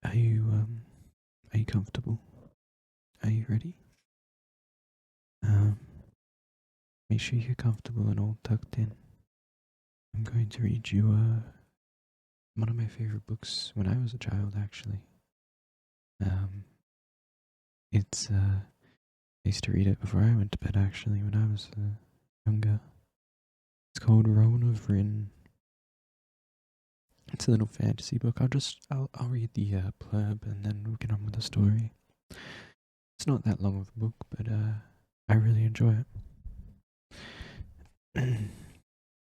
Are you comfortable? Are you ready? Um, Make sure you're comfortable and all tucked in. I'm going to read you one of my favorite books when I was a child, actually. Um, I used to read it before I went to bed, actually, when I was younger. It's called Rowan of Rin. It's a little fantasy book. I'll read the blurb and then we'll get on with the story. It's not that long of a book, but I really enjoy it.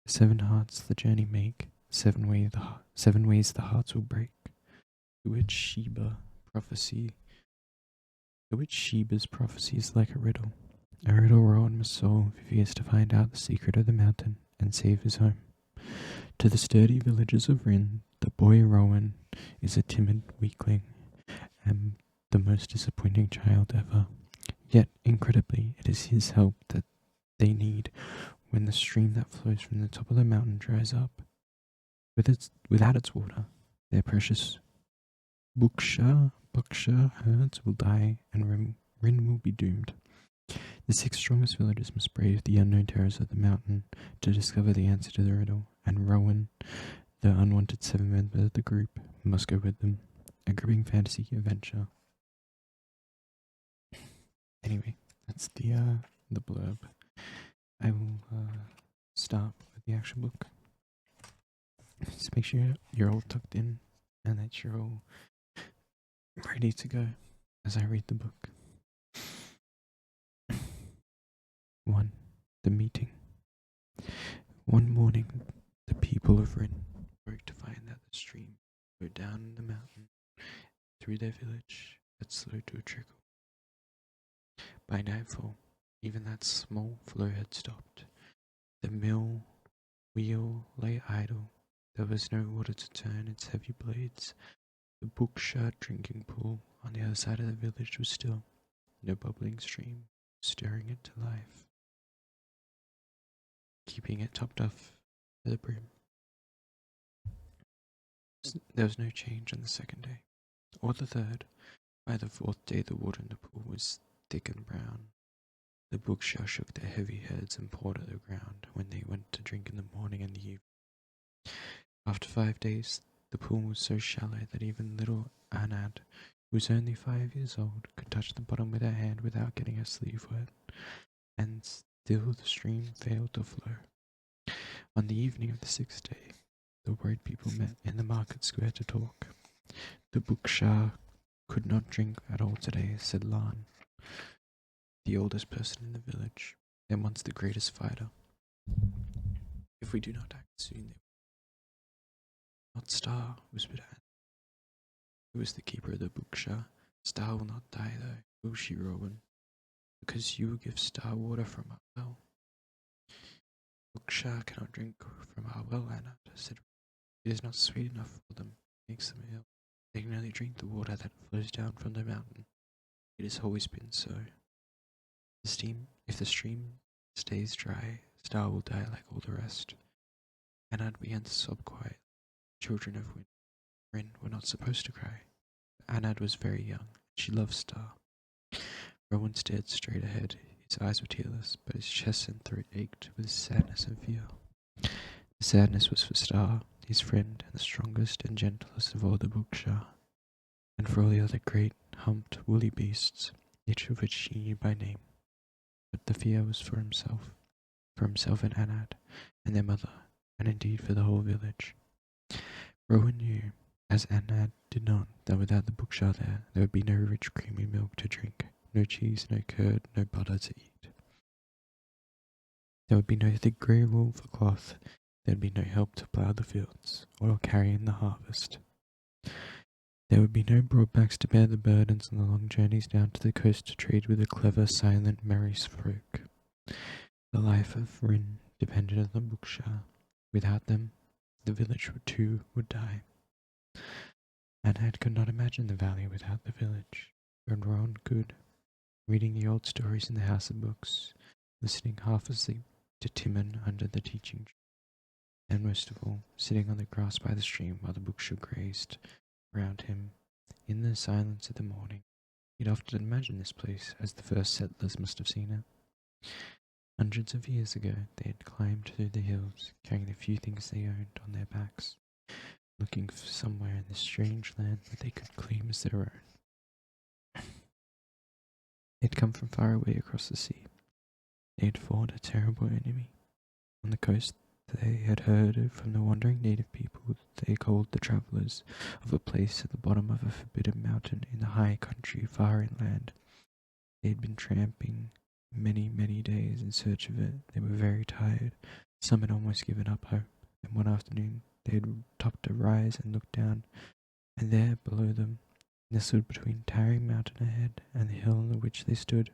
7 hearts the journey make, 7 ways the hearts will break. The witch prophecy. The witch Sheba's prophecy is like a riddle. A riddle Rowan must solve if he is to find out the secret of the mountain and save his home. To the sturdy villagers of Rin, the boy Rowan is a timid weakling and the most disappointing child ever. Yet, incredibly, it is his help that they need when the stream that flows from the top of the mountain dries up. Without its water, their precious Buksha herds will die and Rin will be doomed. The 6 strongest villagers must brave the unknown terrors of the mountain to discover the answer to the riddle, and Rowan, the unwanted 7th member of the group, must go with them. A gripping fantasy adventure. Anyway, that's the blurb. I will start with the actual book. Just make sure you're all tucked in and that you're all ready to go as I read the book. 1. The meeting. One morning, the people of Rin woke to find that the stream flowed down the mountain through their village had slowed to a trickle. By nightfall, even that small flow had stopped. The mill wheel lay idle. There was no water to turn its heavy blades. The bookshot drinking pool on the other side of the village was still. No bubbling stream, stirring it to life, keeping it topped off to the brim. There was no change on the 2nd day, or the 3rd. By the 4th day, the water in the pool was thick and brown. The bookshot shook their heavy heads and pawed at the ground when they went to drink in the morning and the evening. After 5 days, the pool was so shallow that even little Anad, who was only 5 years old, could touch the bottom with her hand without getting her sleeve wet, and still the stream failed to flow. On the evening of the 6th day, the worried people met in the market square to talk. The bookshah could not drink at all today, said Lan, the oldest person in the village, and once the greatest fighter. If we do not act soon, they will not. Star, whispered Anne, who was the keeper of the bookshah. Star will not die, though, will she, Rowan? Because you will give Star water from our well. Bookshah cannot drink from our well, Anna said. It is not sweet enough for them. It makes them ill. They can only drink the water that flows down from the mountain. It has always been so. If the stream stays dry, Star will die like all the rest. Anad began to sob quietly. Children of Rin were not supposed to cry. Anad was very young, and she loved Star. Rowan stared straight ahead. His eyes were tearless, but his chest and throat ached with sadness and fear. The sadness was for Star, his friend, and the strongest and gentlest of all the bookshah, and for all the other great, humped, woolly beasts, each of which he knew by name. But the fear was for himself and Anad, and their mother, and indeed for the whole village. Rowan knew, as Anad did not, that without the bookshah there would be no rich creamy milk to drink, no cheese, no curd, no butter to eat. There would be no thick grey wool for cloth, there would be no help to plough the fields, or carry in the harvest. There would be no broad backs to bear the burdens on the long journeys down to the coast to trade with the clever, silent, merry folk. The life of Rin depended on the bookshah. Without them, the village too would die. Anad could not imagine the valley without the village, but Rowan could, reading the old stories in the House of Books, listening half asleep to Timon under the teaching tree, and most of all, sitting on the grass by the stream while the bookshah grazed around him, In the silence of the morning, he'd often imagined this place as the first settlers must have seen it. Hundreds of years ago, they had climbed through the hills, carrying the few things they owned on their backs, looking for somewhere in this strange land that they could claim as their own. They'd come from far away across the sea. They had fought a terrible enemy. On the coast, they had heard from the wandering native people they called the travellers of a place at the bottom of a forbidden mountain in the high country far inland. They had been tramping many, many days in search of it. They were very tired. Some had almost given up hope. And one afternoon, they had topped a rise and looked down, and there, below them, nestled between towering mountain ahead and the hill on which they stood,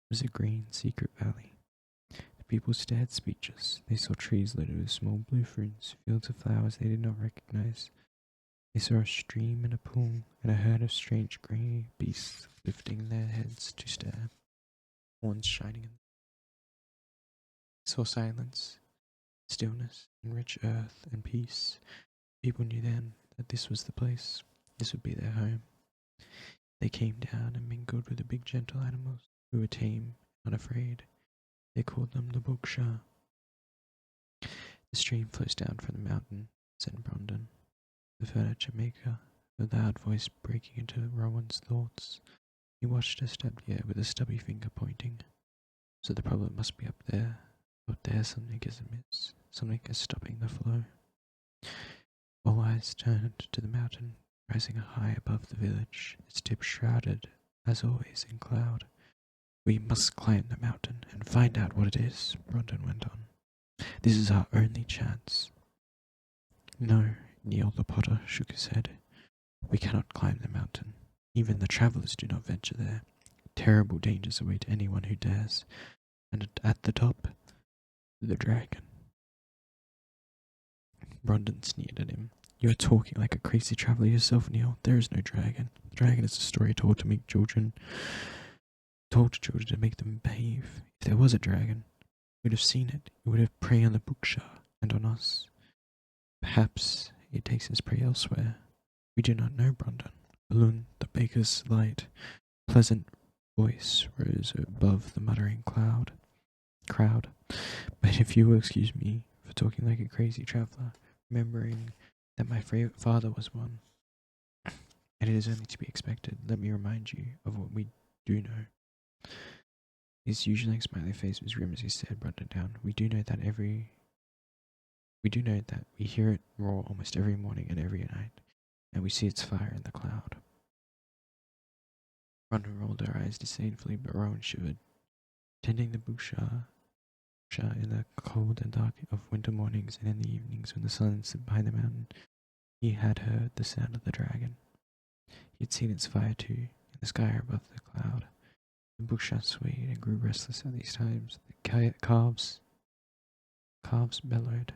was a green, secret valley. The people stared speechless. They saw trees loaded with small blue fruits, fields of flowers they did not recognize. They saw a stream and a pool, and a herd of strange grey beasts lifting their heads to stare, horns shining. They saw silence, stillness, and rich earth and peace. People knew then that this was the place. This would be their home. They came down and mingled with the big gentle animals who were tame, unafraid. They called them the Bookshah. The stream flows down from the mountain, said Brondon, the furniture maker, a loud voice breaking into Rowan's thoughts. He watched her step the air with a stubby finger pointing. So the problem must be up there. Up there something is amiss. Something is stopping the flow. All eyes turned to the mountain, rising high above the village, its tip shrouded, as always, in cloud. We must climb the mountain and find out what it is, Brondon went on. This is our only chance. No, Neil the potter shook his head. We cannot climb the mountain. Even the travellers do not venture there. Terrible dangers await anyone who dares. And at the top, the dragon. Brondon sneered at him. You are talking like a crazy traveller yourself, Neil. There is no dragon. The dragon is a story told to children to make them behave. If there was a dragon, we would have seen it. It would have prey on the Bookshah and on us. Perhaps it takes its prey elsewhere. We do not know, Brondon. Alun, the baker's light, pleasant voice rose above the muttering crowd. But if you will excuse me for talking like a crazy traveller, remembering that my father was one, and it is only to be expected, let me remind you of what we do know. His usually smiley face was grim as he stared Brondon down. We do know that we hear it roar almost every morning and every night, and we see its fire in the cloud. Brondon rolled her eyes disdainfully, but Rowan shivered. Tending the Bookshah in the cold and dark of winter mornings and in the evenings when the sun slipped behind the mountain, he had heard the sound of the dragon. He had seen its fire too, in the sky above the cloud. The Bookshah swayed and grew restless at these times. The calves bellowed,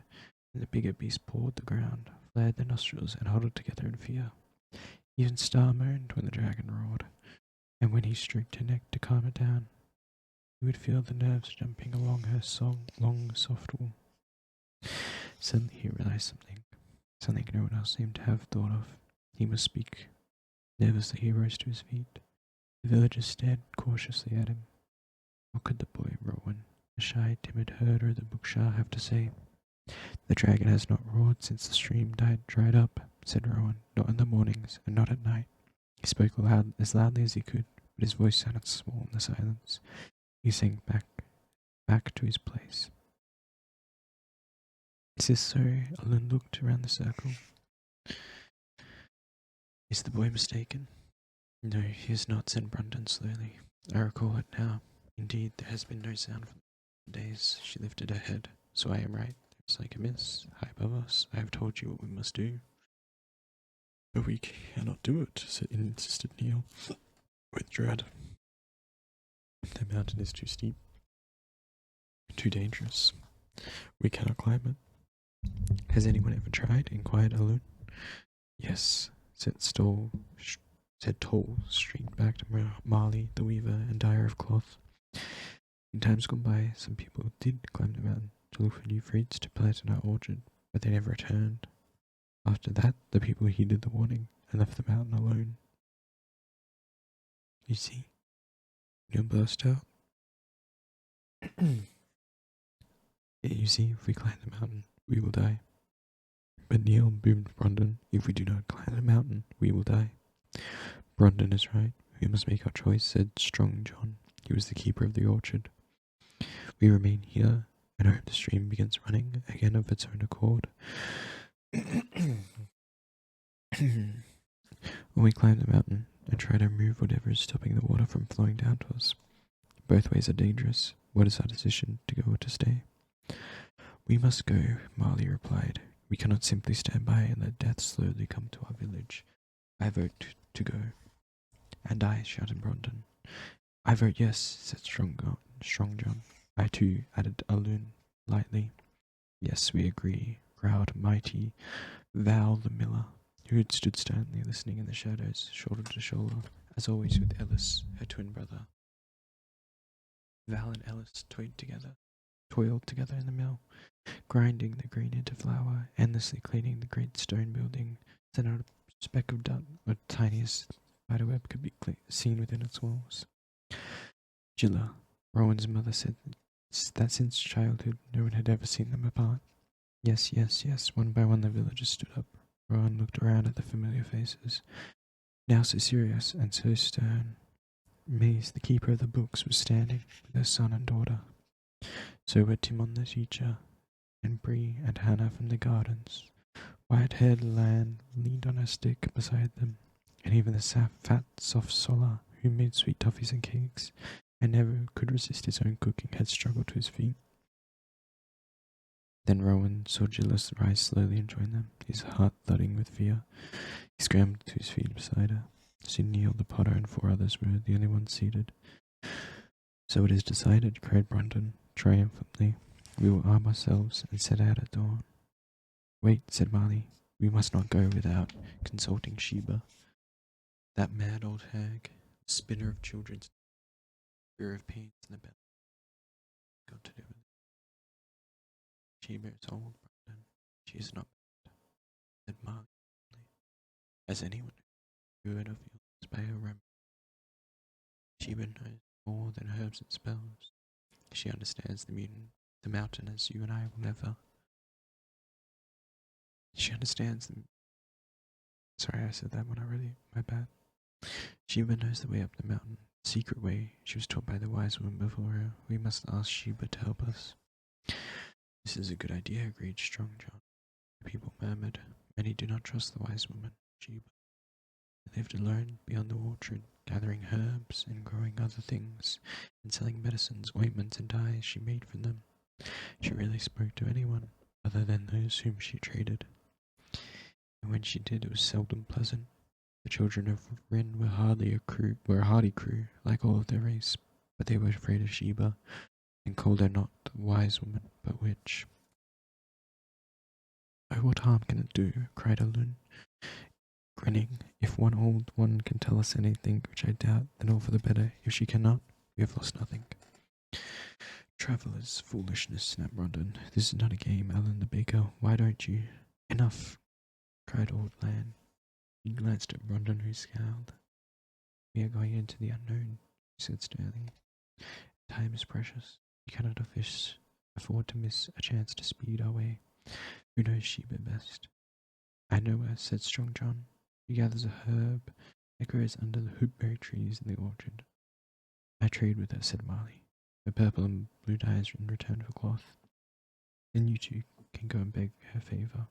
and the bigger beast pawed the ground, flared their nostrils, and huddled together in fear. Even Star moaned when the dragon roared, and when he stroked her neck to calm it down, you would feel the nerves jumping along her long, soft wool. Suddenly he realized something no one else seemed to have thought of. He must speak. Nervously he rose to his feet. The villagers stared cautiously at him. What could the boy Rowan, the shy, timid herder of the Bookshah, have to say? The dragon has not roared since the stream dried up, said Rowan, not in the mornings and not at night. He spoke as loudly as he could, but his voice sounded small in the silence. He sank back to his place. Is this so? Alun looked around the circle. Is the boy mistaken? No, he is not, said Brondon slowly. I recall it now. Indeed, there has been no sound for days. She lifted her head. So I am right. There's like a mist high above us. I have told you what we must do. But we cannot do it, insisted Neil, with dread. The mountain is too steep, too dangerous. We cannot climb it. Has anyone ever tried? Inquired Alun. Yes, said tall, street-backed Marley, the weaver and dyer of cloth. In times gone by, some people did climb the mountain to look for new fruits to plant in our orchard, but they never returned. After that, the people heeded the warning and left the mountain alone. You see? You'll burst out. Yeah, you see, if we climb the mountain, we will die. But Neil boomed Brondon, if we do not climb the mountain, we will die. Brondon is right. We must make our choice, said Strong John. He was the keeper of the orchard. We remain here and hope the stream begins running again of its own accord. When we climb the mountain and try to remove whatever is stopping the water from flowing down to us. Both ways are dangerous. What is our decision, to go or to stay? We must go, Marley replied. We cannot simply stand by and let death slowly come to our village. I vote to go. And I, shouted Brondon. I vote yes, said Strong John. I too, added Alun lightly. Yes, we agree, growled mighty Val the miller, who had stood sternly listening in the shadows, shoulder to shoulder, as always with Ellis, her twin brother. Val and Ellis toiled together in the mill, grinding the grain into flour, endlessly cleaning the great stone building, so not a speck of dust or tiniest spiderweb could be seen within its walls. Gilla, Rowan's mother, said that since childhood no one had ever seen them apart. Yes, yes, yes, one by one the villagers stood up. Rowan looked around at the familiar faces, now so serious and so stern. Maze, the keeper of the books, was standing with her son and daughter. So were Timon the teacher, and Bree and Hannah from the gardens. White-haired Lan leaned on her stick beside them, and even the fat, soft Solar, who made sweet toffees and cakes, and never could resist his own cooking, had struggled to his feet. Then Rowan saw Gillis rise slowly and join them, his heart thudding with fear. He scrambled to his feet beside her. Soon Neil, the potter, and 4 others were the only ones seated. So it is decided, cried Brondon triumphantly. We will arm ourselves and set out at dawn. Wait, said Marley. We must not go without consulting Sheba. That mad old hag, spinner of children's fear of pains in the belly. Got to do with it. Sheba is old, Brondon. She is not bad, said Marley. As anyone who heard of illness by her remedy. Sheba knows more than herbs and spells. She understands the mountain as you and I will never. She understands them. Sorry, I said that one already. My bad. Sheba knows the way up the mountain. The secret way she was taught by the wise woman before her. We must ask Sheba to help us. This is a good idea, agreed Strong John. The people murmured. Many do not trust the wise woman, Sheba. They lived alone beyond the orchard, gathering herbs and growing other things, and selling medicines, ointments, and dyes she made from them. She rarely spoke to anyone other than those whom she traded. And when she did, it was seldom pleasant. The children of Rin were a hardy crew, like all of their race, but they were afraid of Sheba, and called her not the wise woman, but witch. Oh, what harm can it do? Cried Alun, grinning. If one old one can tell us anything, which I doubt, then all for the better. If she cannot, we have lost nothing. Traveller's foolishness, snapped Brondon. This is not a game, Alan the baker. Why don't you? Enough, cried old Lan. He glanced at Brondon, who scowled. We are going into the unknown, he said sternly. Time is precious. We cannot afford to miss a chance to speed our way. Who knows Sheba best? I know her, said Strong John. She gathers a herb that grows under the hoopberry trees in the orchard. I trade with her, said Marley. Her purple and blue dyes in return for cloth. Then you two can go and beg her favour,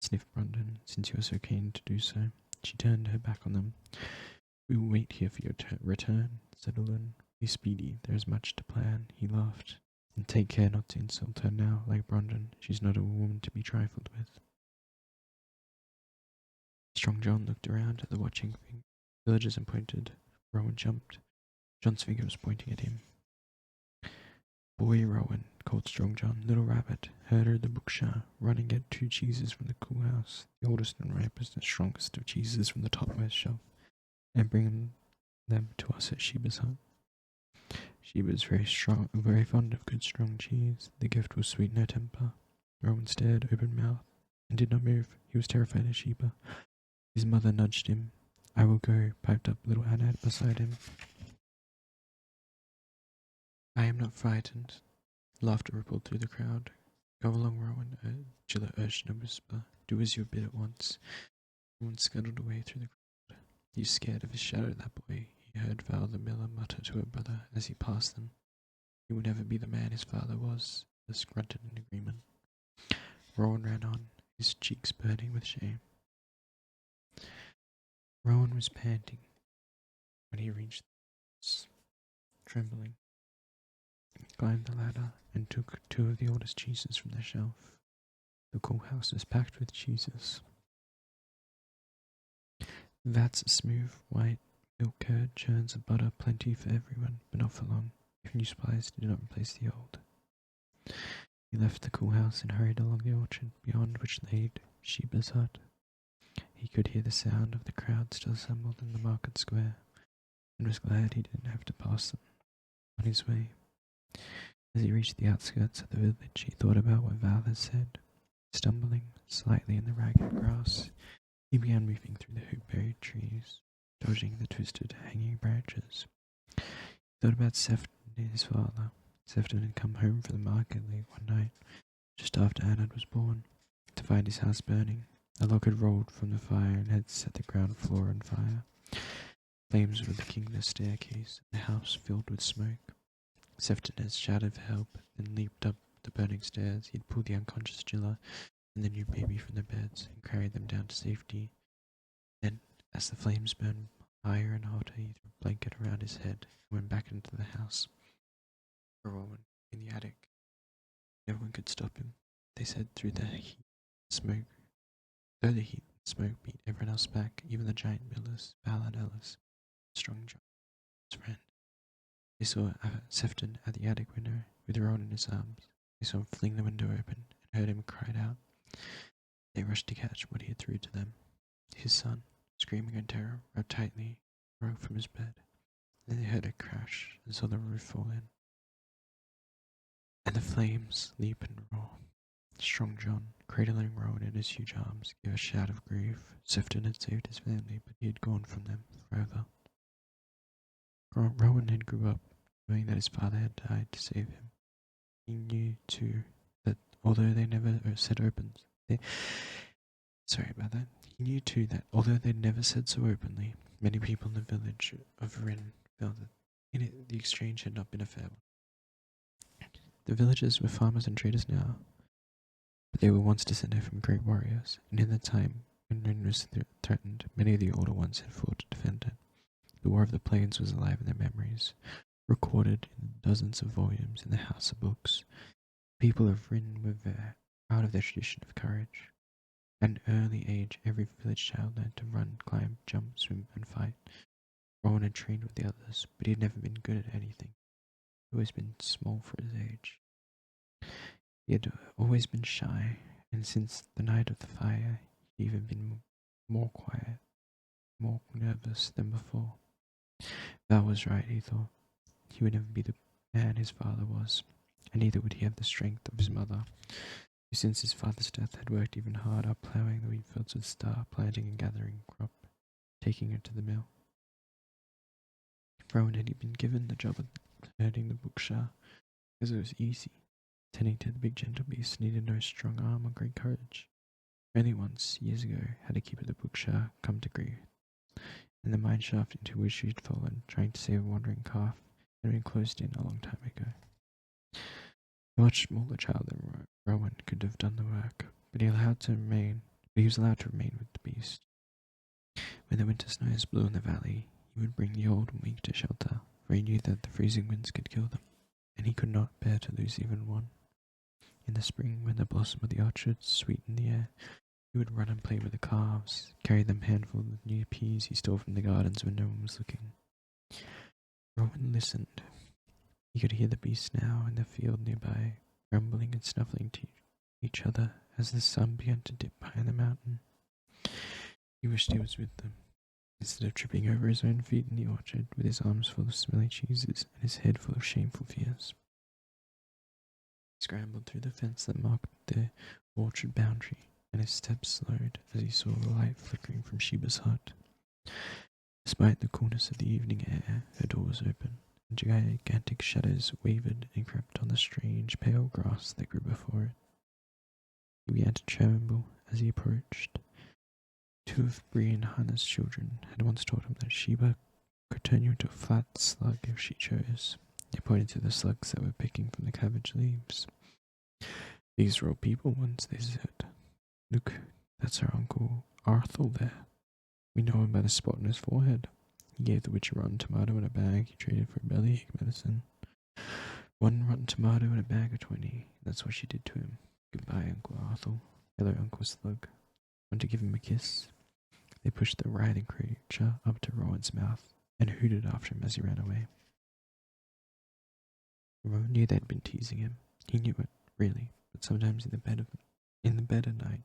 sniffed Brondon, since you are so keen to do so. She turned her back on them. We will wait here for your return, said Alun. Be speedy, there is much to plan, he laughed. And take care not to insult her now, like Brondon. She's not a woman to be trifled with. Strong John looked around at the watching villagers and pointed. Rowan jumped. John's finger was pointing at him. Boy Rowan, called Strong John, little rabbit, herder of the Bookshire, run and get 2 cheeses from the cool house, the oldest and ripest and strongest of cheeses from the topmost shelf, and bring them to us at Sheba's hut. Sheba is very fond of good strong cheese. The gift will sweeten her temper. Rowan stared open-mouthed and did not move. He was terrified of Sheba. His mother nudged him. I will go, piped up little Anna beside him. I am not frightened. Laughter rippled through the crowd. Go along, Rowan, Gilla urged in a whisper. Do as you're bid at once. Rowan scuttled away through the crowd. He's scared of his shadow, that boy, he heard Val the miller mutter to her brother as he passed them. He would never be the man his father was, Alice grunted in agreement. Rowan ran on, his cheeks burning with shame. Rowan was panting when he reached the house, trembling. He climbed the ladder and took two of the oldest cheeses from the shelf. The cool house was packed with cheeses. Vats of smooth, white milk curd, churns of butter, plenty for everyone, but not for long, if new supplies did not replace the old. He left the cool house and hurried along the orchard, beyond which lay Sheba's hut. He could hear the sound of the crowd still assembled in the market square, and was glad he didn't have to pass them on his way. As he reached the outskirts of the village, he thought about what Val had said. Stumbling slightly in the ragged grass, he began moving through the hoop-buried trees, dodging the twisted, hanging branches. He thought about Sefton and his father. Sefton had come home from the market late one night, just after Anad was born, to find his house burning. A log had rolled from the fire and had set the ground floor on fire. Flames were licking the staircase, and the house filled with smoke. Sefton had shouted for help, then leaped up the burning stairs. He'd pulled the unconscious Gilla and the new baby from their beds and carried them down to safety. Then, as the flames burned higher and hotter, he threw a blanket around his head and went back into the house. Rowan in the attic. No one could stop him, they said, through the heat and smoke. Though the heat and smoke beat everyone else back, even the giant millers, Val and Ellis, Strong John, his friend. They saw Sefton at the attic window with Rowan in his arms. They saw him fling the window open and heard him cry out. They rushed to catch what he had threw to them. His son, screaming in terror, wrapped tightly, broke from his bed. Then they heard a crash and saw the roof fall in, and the flames leap and roar. Strong John, cradling Rowan in his huge arms, gave a shout of grief. Sefton had saved his family, but he had gone from them forever. Rowan had grew up knowing that his father had died to save him. He knew, too, that although they never said He knew, too, that although they never said so openly, many people in the village of Rin felt that in it the exchange had not been a fair one. The villagers were farmers and traders now, but they were once descended from great warriors, and in the time when Rin was threatened, many of the older ones had fought to defend it. The War of the Plains was alive in their memories, recorded in dozens of volumes in the House of Books. The people of Rin were proud of their tradition of courage. At an early age, every village child learned to run, climb, jump, swim, and fight. Rowan had trained with the others, but he had never been good at anything. He had always been small for his age. He had always been shy, and since the night of the fire, he had even been more quiet, more nervous than before. Val was right, he thought. He would never be the man his father was, and neither would he have the strength of his mother, who since his father's death had worked even harder, ploughing the wheat fields with Star, planting and gathering crop, taking it to the mill. Rowan had been given the job of herding the Bookshire because it was easy. Tending to the big gentle beast needed no strong arm or great courage. Only once, years ago, had a keeper of the Bookshire come to grief, and the mine shaft into which she had fallen, trying to save a wandering calf, had been closed in a long time ago. A much smaller child than Rowan could have done the work, but he was allowed to remain with the beast. When the winter snows blew in the valley, he would bring the old and weak to shelter, for he knew that the freezing winds could kill them, and he could not bear to lose even one. In the spring, when the blossom of the orchards sweetened the air, he would run and play with the calves, carry them handfuls of new peas he stole from the gardens when no one was looking. Rowan listened. He could hear the beasts now in the field nearby, grumbling and snuffling to each other as the sun began to dip behind the mountain. He wished he was with them, instead of tripping over his own feet in the orchard with his arms full of smelly cheeses and his head full of shameful fears. He scrambled through the fence that marked the orchard boundary, and his steps slowed as he saw the light flickering from Sheba's hut. Despite the coolness of the evening air, her door was open, and gigantic shadows wavered and crept on the strange pale grass that grew before it. He began to tremble as he approached. Two of Bree and Hannah's children had once told him that Sheba could turn you into a flat slug if she chose. They pointed to the slugs that were picking from the cabbage leaves. These were all people ones, they said. Look, that's our Uncle Arthur there. We know him by the spot on his forehead. He gave the witch a rotten tomato in a bag he traded for bellyache medicine. One rotten tomato and a bag of 20. That's what she did to him. Goodbye, Uncle Arthur. Hello, Uncle Slug. Want to give him a kiss? They pushed the writhing creature up to Rowan's mouth and hooted after him as he ran away. Rowan knew they'd been teasing him. He knew it, really, but sometimes in the bed at night,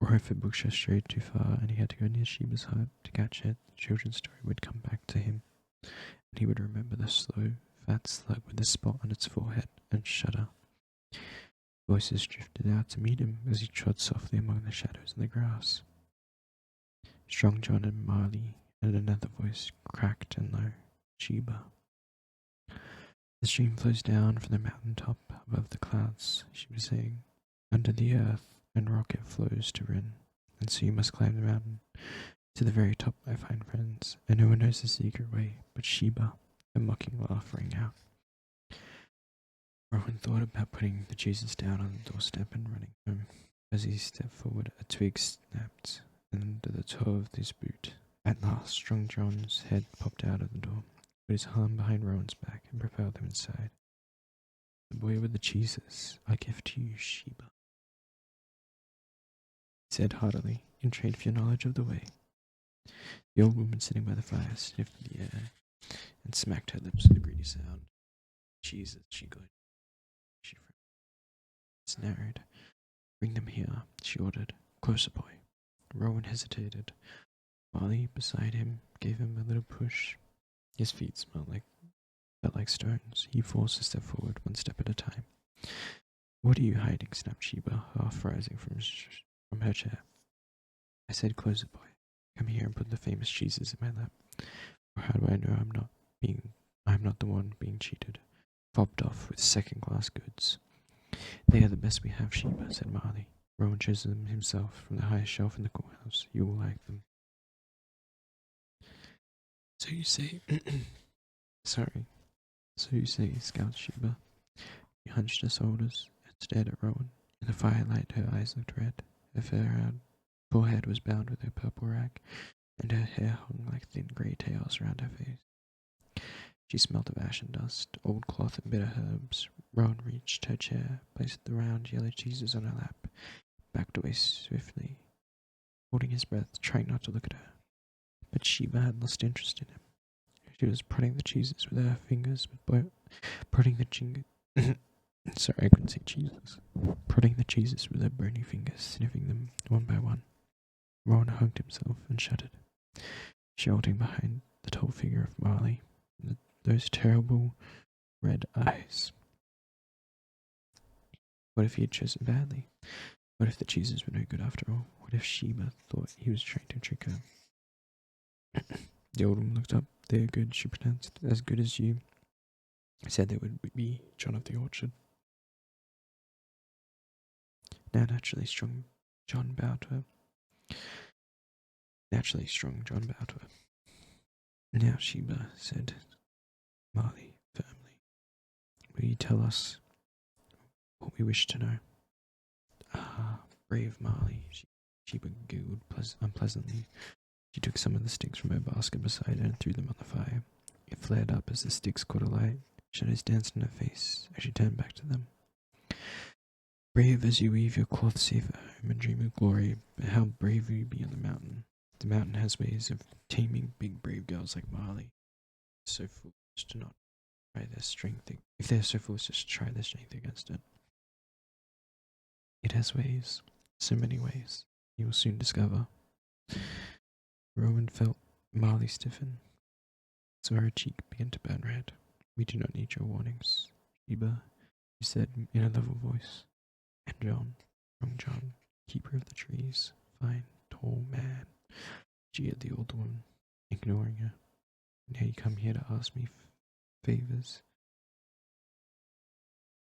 or if a bookshelf strayed too far and he had to go near Sheba's hut to catch it, the children's story would come back to him, and he would remember the slow, fat slug with the spot on its forehead and shudder. Voices drifted out to meet him as he trod softly among the shadows in the grass. Strong John and Marley, and another voice, cracked and low, Sheba. The stream flows down from the mountain top above the clouds, she was saying. Under the earth and rock it flows to Rin, and so you must climb the mountain. To the very top, my fine friends, and no one knows the secret way but Sheba. A mocking laugh rang out. Rowan thought about putting the cheeses down on the doorstep and running home. As he stepped forward, a twig snapped under the toe of his boot. At last, Strong John's head popped out of the door, put his arm behind Rowan's back, and propelled him inside. The boy with the cheeses, I give to you, Sheba, he said heartily, in trade for your knowledge of the way. The old woman sitting by the fire sniffed the air and smacked her lips with a greedy sound. Cheeses, she glowed. She narrowed. Bring them here, she ordered. Closer, boy. Rowan hesitated. Marley, beside him, gave him a little push. His feet felt like stones. He forced a step forward, one step at a time. What are you hiding? Snapped Sheba, half rising from her chair. I said, closer, boy. Come here and put the famous cheeses in my lap. Or how do I know I'm not the one being cheated, fobbed off with second-class goods? They are the best we have, Sheba, said Marley. Rowan chose them himself from the highest shelf in the courthouse. You will like them. So you say... Sorry. So you say, scowled Sheba. She hunched her shoulders and stared at Rowan. In the firelight, her eyes looked red. Her forehead was bound with her purple rag, and her hair hung like thin grey tails around her face. She smelt of ash and dust, old cloth and bitter herbs. Rowan reached her chair, placed the round yellow cheeses on her lap, backed away swiftly, holding his breath, trying not to look at her. But Sheba had lost interest in him. She was prodding the cheeses with her fingers, prodding the Sorry, I couldn't say cheeses. Prodding the cheeses with her bony fingers, sniffing them one by one. Rowan hugged himself and shuddered, sheltering behind the tall figure of Marley, those terrible red eyes. What if he had chosen badly? What if the cheeses were no good after all? What if Sheba thought he was trying to trick her? The old woman looked up. They are good, she pronounced. As good as you said they would be, John of the Orchard. Now naturally strong John bowed to her. Now, Sheba, said Marley firmly, will you tell us what we wish to know? Ah, brave Marley, Sheba giggled unpleasantly. She took some of the sticks from her basket beside her and threw them on the fire. It flared up as the sticks caught alight. Shadows danced in her face as she turned back to them. Brave as you weave your cloth safe at home and dream of glory, but how brave will you be on the mountain? The mountain has ways of taming big brave girls like Marley. So foolish to not try their strength. If they are so foolish to try their strength against it. It has ways, so many ways. You will soon discover. Rowan felt Marley stiffen, so her cheek began to burn red. We do not need your warnings, Sheba, she said in a level voice. And John, young John, keeper of the trees, fine, tall man, jeered the old woman. ignoring her. Now you come here to ask me favors.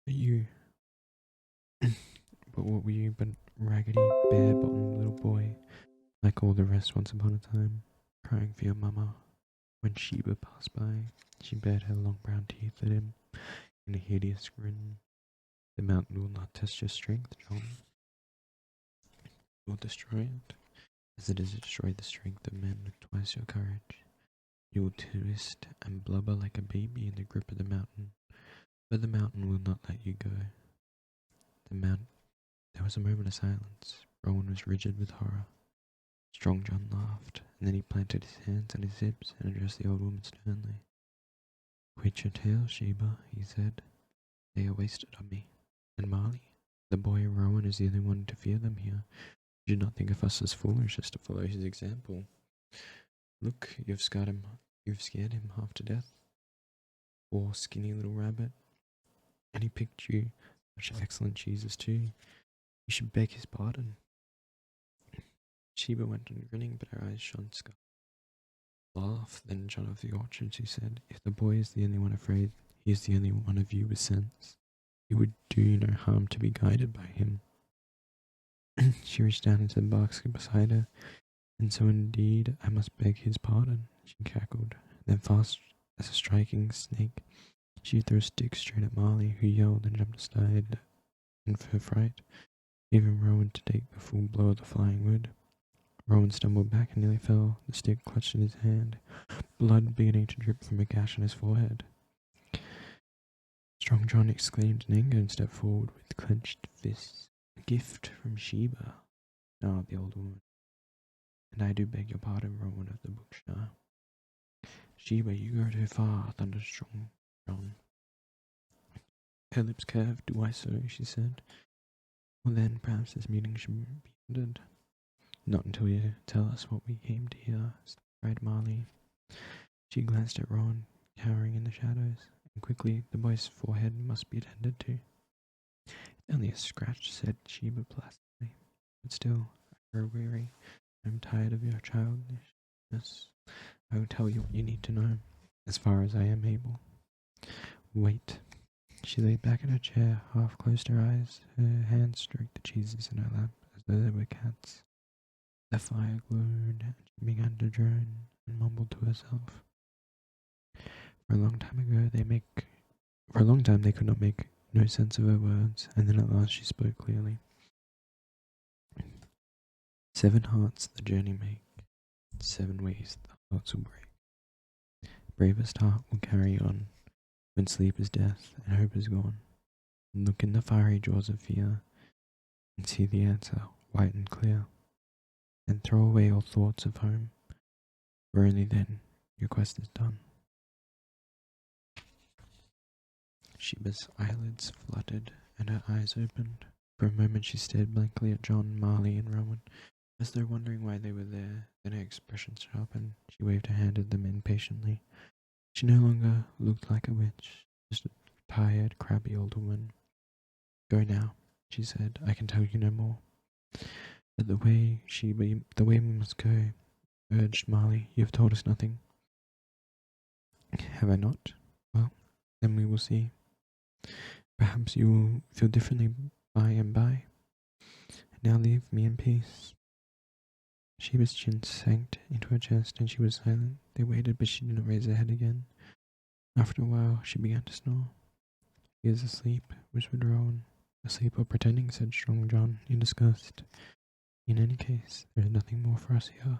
But you, but what were you but raggedy, bare-bottomed little boy, like all the rest once upon a time, crying for your mama? When Sheba passed by, she bared her long brown teeth at him in a hideous grin. The mountain will not test your strength, John. It will destroy it, as it has destroyed the strength of men with twice your courage. You will twist and blubber like a baby in the grip of the mountain, but the mountain will not let you go. There was a moment of silence. Rowan was rigid with horror. Strong John laughed, and then he planted his hands on his hips and addressed the old woman sternly. Quit your tales, Sheba, he said. They are wasted on me. And Marley, the boy Rowan is the only one to fear them here. You should not think of us as foolish as to follow his example. Look, you've scared him half to death. Poor skinny little rabbit. And he picked you such excellent cheeses too. You should beg his pardon. Sheba went on grinning, but her eyes shone scarlet. Laugh, then John of the Orchard, she said. If the boy is the only one afraid, he is the only one of you with sense. It would do you no harm to be guided by him. She reached down into the basket beside her, and so indeed I must beg his pardon, she cackled. Then fast as a striking snake, she threw a stick straight at Marley, who yelled and jumped aside in her fright, leaving Rowan to take the full blow of the flying wood. Rowan stumbled back and nearly fell, the stick clutched in his hand, blood beginning to drip from a gash on his forehead. Strong John exclaimed in anger and stepped forward with clenched fists. A gift from Sheba, snarled the old woman. And I do beg your pardon, Rowan of the Bookshire. Sheba, you go too far, thundered Strong John. Her lips curved. Do I so? She said. Well then, perhaps this meeting should be ended. Not until you tell us what we came to hear, cried Marley. She glanced at Rowan, cowering in the shadows, and quickly the boy's forehead must be attended to. It's only a scratch, said Sheba placidly. But still, I grow weary. I am tired of your childishness. I will tell you what you need to know, as far as I am able. Wait. She lay back in her chair, half closed her eyes. Her hands stroked the cheeses in her lap as though they were cats. The fire glowed, and she began to drone and mumbled to herself. For a long time they could not make no sense of her words, and then at last she spoke clearly. 7 hearts the journey make, 7 ways the hearts will break. Bravest heart will carry on, when sleep is death and hope is gone. Look in the fiery jaws of fear, and see the answer white and clear. And throw away all thoughts of home, for only then your quest is done. Sheba's eyelids fluttered, and her eyes opened. For a moment she stared blankly at John, Marley, and Rowan, as though wondering why they were there. Then her expression sharpened. She waved her hand at them impatiently. She no longer looked like a witch, just a tired, crabby old woman. Go now, she said. I can tell you no more. But the way we must go, urged Marley. You have told us nothing. Have I not? Well, then we will see. Perhaps you will feel differently by and by. Now leave me in peace. Sheba's chin sank into her chest, and she was silent. They waited, but she did not raise her head again. After a while, she began to snore. He is asleep, whispered Rowan. Asleep or pretending, said Strong John, in disgust. In any case, there is nothing more for us here.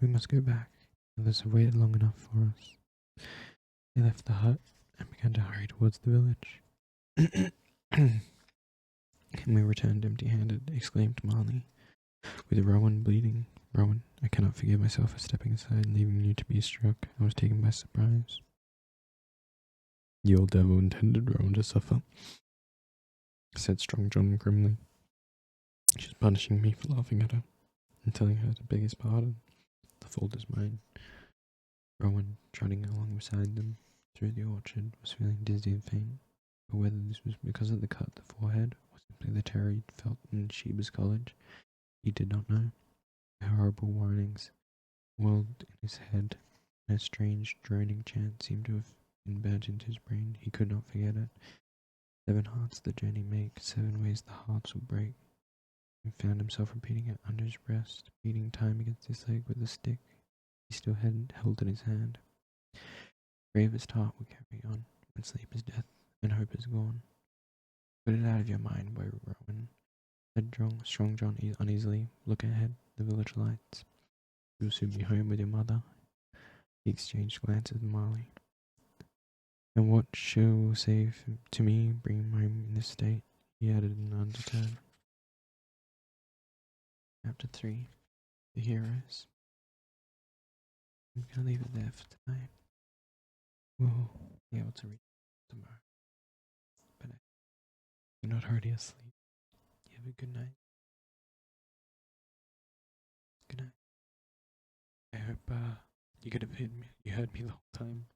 We must go back. Others have waited long enough for us. They left the hut and began to hurry towards the village. And we returned empty-handed, exclaimed Marley, with Rowan bleeding. Rowan, I cannot forgive myself for stepping aside and leaving you to be struck. I was taken by surprise. The old devil intended Rowan to suffer, said Strong John grimly. She's punishing me for laughing at her and telling her to beg his pardon. The fault is mine. Rowan, trotting along beside them through the orchard, was feeling dizzy and faint, but whether this was because of the cut to the forehead or simply the terror he felt in Sheba's college, he did not know. The horrible warnings whirled in his head, and a strange droning chant seemed to have been burnt into his brain. He could not forget it. 7 hearts the journey make, 7 ways the hearts will break. He found himself repeating it under his breast, beating time against his leg with a stick he still had held in his hand. Bravest heart will carry on when sleep is death and hope is gone. Put it out of your mind, boy Rowan, said Strong John uneasily. Look ahead, the village lights. You'll soon be home with your mother. He exchanged glances with Marley. And what she will say to me, bring him home in this state, he added in an undertone. Chapter 3. The Heroes. I'm going to leave it there for tonight. We'll be able to read tomorrow. But you're not already asleep. You have a good night. Good night. I hope you could have heard me. You heard me the whole time.